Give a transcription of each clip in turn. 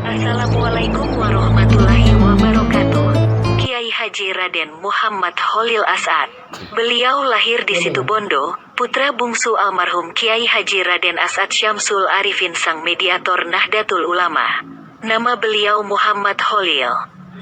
Assalamualaikum warahmatullahi wabarakatuh. Kiai Haji Raden Muhammad Khalil As'ad. Beliau lahir di Situbondo, putra bungsu almarhum Kiai Haji Raden As'ad Syamsul Arifin sang mediator Nahdlatul Ulama. Nama beliau Muhammad Khalil.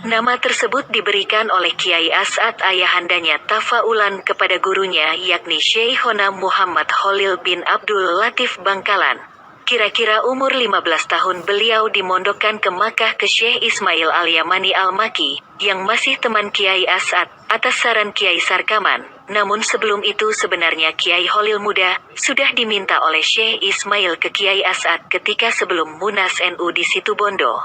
Nama tersebut diberikan oleh Kiai As'ad ayahandanya tafaulan kepada gurunya yakni Syekhona Muhammad Khalil bin Abdul Latif Bangkalan. Kira-kira umur 15 tahun beliau dimondokkan ke Makkah ke Syekh Ismail Al-Yamani Al-Maki, yang masih teman Kiai As'ad, atas saran Kiai Sarkaman. Namun sebelum itu sebenarnya Kiai Khalil muda, sudah diminta oleh Syekh Ismail ke Kiai As'ad ketika sebelum Munas NU di Situbondo.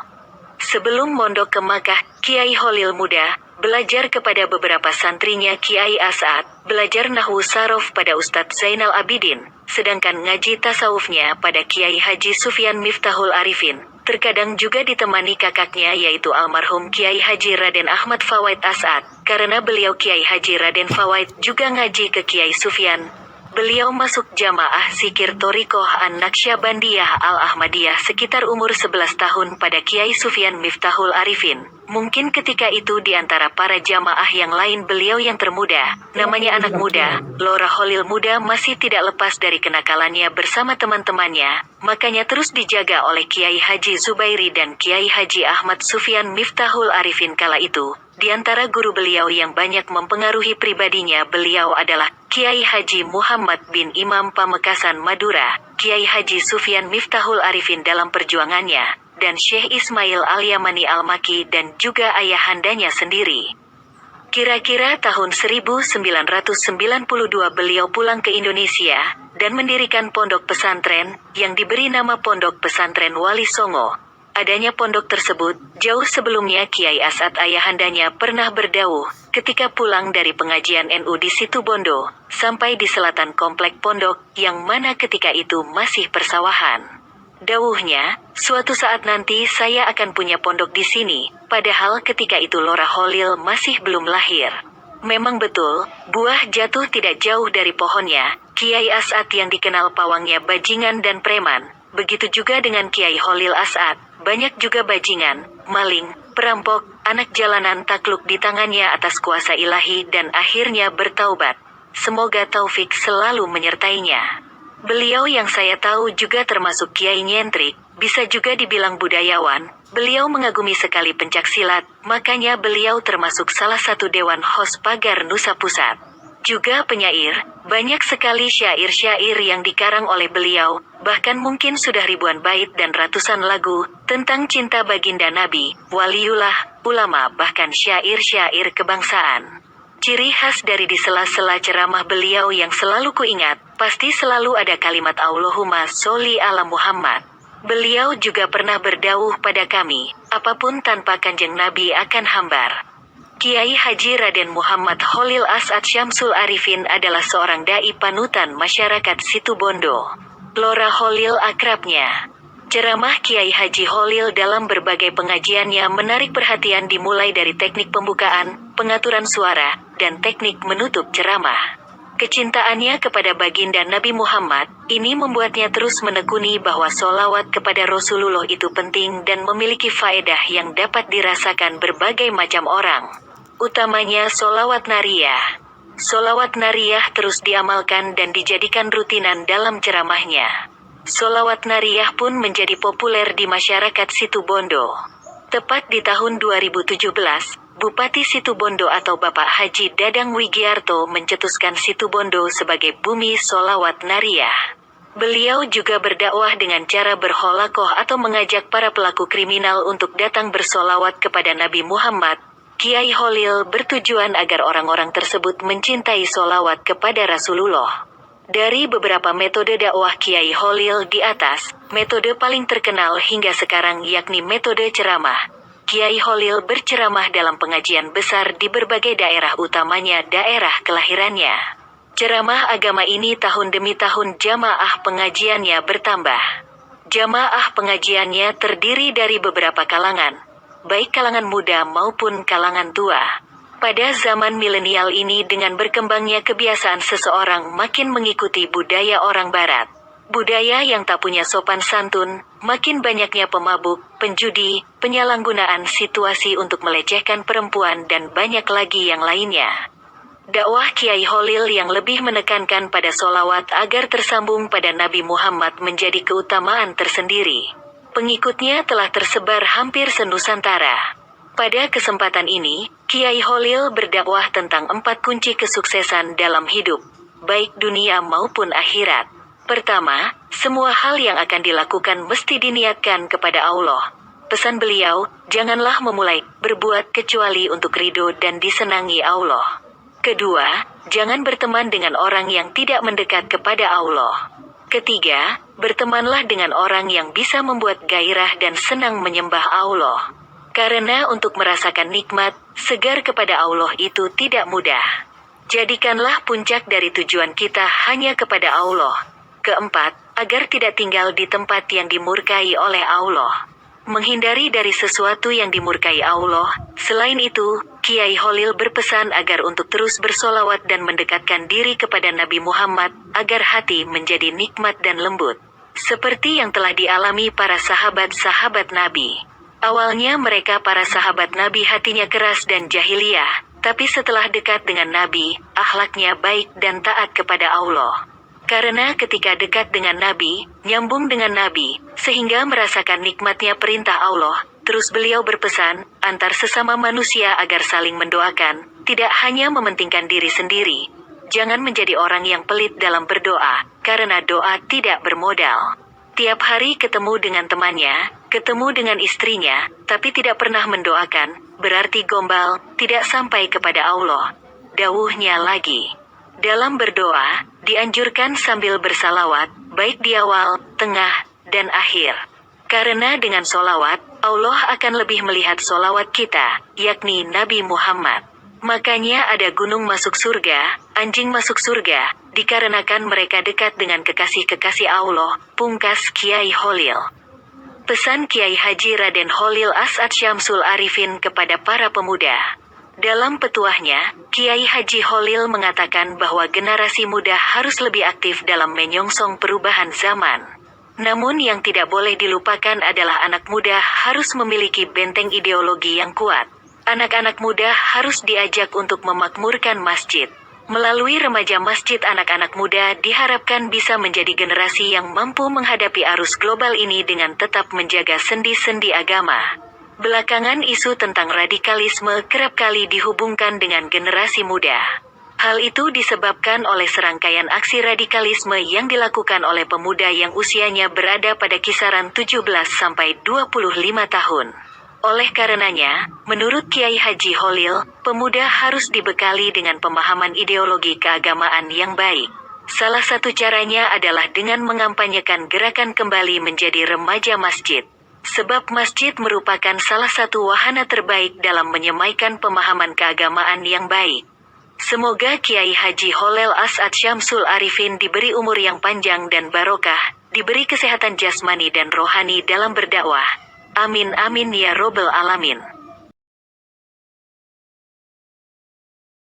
Sebelum mondok ke Makkah, Kiai Khalil muda belajar kepada beberapa santrinya Kiai As'ad, belajar nahwu sarof pada Ustadz Zainal Abidin, sedangkan ngaji tasawufnya pada Kiai Haji Sufyan Miftahul Arifin. Terkadang juga ditemani kakaknya yaitu almarhum Kiai Haji Raden Ahmad Fawaid As'ad, karena beliau Kiai Haji Raden Fawaid juga ngaji ke Kiai Sufyan. Beliau masuk jamaah zikir Thoriqoh An-Naqsyabandiyah Al-Ahmadiyah sekitar umur 11 tahun pada Kiai Sufyan Miftahul Arifin. Mungkin ketika itu di antara para jamaah yang lain beliau yang termuda, namanya anak muda, Lora Khalil muda masih tidak lepas dari kenakalannya bersama teman-temannya, makanya terus dijaga oleh Kiai Haji Zubairi dan Kiai Haji Ahmad Sufyan Miftahul Arifin kala itu. Di antara guru beliau yang banyak mempengaruhi pribadinya beliau adalah Kiai Haji Muhammad bin Imam Pamekasan Madura, Kiai Haji Sufyan Miftahul Arifin dalam perjuangannya, dan Syekh Ismail Al-Yamani Al-Maki dan juga ayahandanya sendiri. Kira-kira tahun 1992 beliau pulang ke Indonesia, dan mendirikan pondok pesantren, yang diberi nama Pondok Pesantren Wali Songo. Adanya pondok tersebut, jauh sebelumnya Kiai As'ad ayahandanya pernah berdauh, ketika pulang dari pengajian NU di Situbondo, sampai di selatan komplek pondok, yang mana ketika itu masih persawahan. Dawuhnya, suatu saat nanti saya akan punya pondok di sini, padahal ketika itu Lora Khalil masih belum lahir. Memang betul, buah jatuh tidak jauh dari pohonnya, Kiai As'ad yang dikenal pawangnya bajingan dan preman, begitu juga dengan Kiai Khalil As'ad. Banyak juga bajingan, maling, perampok, anak jalanan takluk di tangannya atas kuasa ilahi dan akhirnya bertaubat. Semoga taufik selalu menyertainya. Beliau yang saya tahu juga termasuk kiai nyentrik, bisa juga dibilang budayawan. Beliau mengagumi sekali pencaksilat, makanya beliau termasuk salah satu dewan host Pagar Nusa Pusat. Juga penyair, banyak sekali syair-syair yang dikarang oleh beliau, bahkan mungkin sudah ribuan bait dan ratusan lagu, tentang cinta baginda Nabi, waliullah, ulama bahkan syair-syair kebangsaan. Ciri khas dari di sela-sela ceramah beliau yang selalu kuingat, pasti selalu ada kalimat Allahumma sholli ala Muhammad. Beliau juga pernah berdauh pada kami, apapun tanpa kanjeng Nabi akan hambar. Kiai Haji Raden Muhammad Khalil As'ad Syamsul Arifin adalah seorang dai panutan masyarakat Situbondo. Lora Khalil akrabnya. Ceramah Kiai Haji Khalil dalam berbagai pengajiannya menarik perhatian dimulai dari teknik pembukaan, pengaturan suara, dan teknik menutup ceramah. Kecintaannya kepada baginda Nabi Muhammad, ini membuatnya terus menekuni bahwa sholawat kepada Rasulullah itu penting dan memiliki faedah yang dapat dirasakan berbagai macam orang. Utamanya sholawat nariyah. Sholawat nariyah terus diamalkan dan dijadikan rutinan dalam ceramahnya. Sholawat nariyah pun menjadi populer di masyarakat Situbondo. Tepat di tahun 2017, Bupati Situbondo atau Bapak Haji Dadang Wigiarto mencetuskan Situbondo sebagai bumi sholawat nariyah. Beliau juga berdakwah dengan cara berholakoh atau mengajak para pelaku kriminal untuk datang bersolawat kepada Nabi Muhammad. Kiai Khalil bertujuan agar orang-orang tersebut mencintai solawat kepada Rasulullah. Dari beberapa metode dakwah Kiai Khalil di atas, metode paling terkenal hingga sekarang yakni metode ceramah. Kiai Khalil berceramah dalam pengajian besar di berbagai daerah utamanya daerah kelahirannya. Ceramah agama ini tahun demi tahun jamaah pengajiannya bertambah. Jamaah pengajiannya terdiri dari beberapa kalangan, baik kalangan muda maupun kalangan tua. Pada zaman milenial ini dengan berkembangnya kebiasaan seseorang makin mengikuti budaya orang barat. Budaya yang tak punya sopan santun, makin banyaknya pemabuk, penjudi, penyalahgunaan situasi untuk melecehkan perempuan dan banyak lagi yang lainnya. Dakwah Kiai Holil yang lebih menekankan pada solawat agar tersambung pada Nabi Muhammad menjadi keutamaan tersendiri. Pengikutnya telah tersebar hampir senusantara. Pada kesempatan ini, Kiai Holil berdakwah tentang 4 kunci kesuksesan dalam hidup, baik dunia maupun akhirat. Pertama, semua hal yang akan dilakukan mesti diniatkan kepada Allah. Pesan beliau, janganlah memulai berbuat kecuali untuk ridho dan disenangi Allah. Kedua, jangan berteman dengan orang yang tidak mendekat kepada Allah. Ketiga, bertemanlah dengan orang yang bisa membuat gairah dan senang menyembah Allah. Karena untuk merasakan nikmat, segar kepada Allah itu tidak mudah. Jadikanlah puncak dari tujuan kita hanya kepada Allah. Keempat, agar tidak tinggal di tempat yang dimurkai oleh Allah. Menghindari dari sesuatu yang dimurkai Allah. Selain itu, Kiai Holil berpesan agar untuk terus bersolawat dan mendekatkan diri kepada Nabi Muhammad, agar hati menjadi nikmat dan lembut. Seperti yang telah dialami para sahabat-sahabat Nabi. Awalnya mereka para sahabat Nabi hatinya keras dan jahiliyah, tapi setelah dekat dengan Nabi, akhlaknya baik dan taat kepada Allah. Karena ketika dekat dengan Nabi, nyambung dengan Nabi, sehingga merasakan nikmatnya perintah Allah, terus beliau berpesan, antar sesama manusia agar saling mendoakan, tidak hanya mementingkan diri sendiri. Jangan menjadi orang yang pelit dalam berdoa, karena doa tidak bermodal. Tiap hari ketemu dengan temannya, ketemu dengan istrinya, tapi tidak pernah mendoakan, berarti gombal, tidak sampai kepada Allah. Dawuhnya lagi. Dalam berdoa, dianjurkan sambil bersalawat, baik di awal, tengah, dan akhir. Karena dengan solawat, Allah akan lebih melihat solawat kita, yakni Nabi Muhammad. Makanya ada gunung masuk surga, anjing masuk surga, dikarenakan mereka dekat dengan kekasih-kekasih Allah, pungkas Kiai Holil. Pesan Kiai Haji Raden Holil As'ad Syamsul Arifin kepada para pemuda. Dalam petuahnya, Kiai Haji Holil mengatakan bahwa generasi muda harus lebih aktif dalam menyongsong perubahan zaman. Namun yang tidak boleh dilupakan adalah anak muda harus memiliki benteng ideologi yang kuat. Anak-anak muda harus diajak untuk memakmurkan masjid. Melalui remaja masjid anak-anak muda diharapkan bisa menjadi generasi yang mampu menghadapi arus global ini dengan tetap menjaga sendi-sendi agama. Belakangan isu tentang radikalisme kerap kali dihubungkan dengan generasi muda. Hal itu disebabkan oleh serangkaian aksi radikalisme yang dilakukan oleh pemuda yang usianya berada pada kisaran 17-25 tahun. Oleh karenanya, menurut Kiai Haji Holil, pemuda harus dibekali dengan pemahaman ideologi keagamaan yang baik. Salah satu caranya adalah dengan mengampanyekan gerakan kembali menjadi remaja masjid. Sebab masjid merupakan salah satu wahana terbaik dalam menyemaikan pemahaman keagamaan yang baik. Semoga Kiai Haji Holil As'ad Syamsul Arifin diberi umur yang panjang dan barokah, diberi kesehatan jasmani dan rohani dalam berdakwah. Amin amin ya robbal alamin.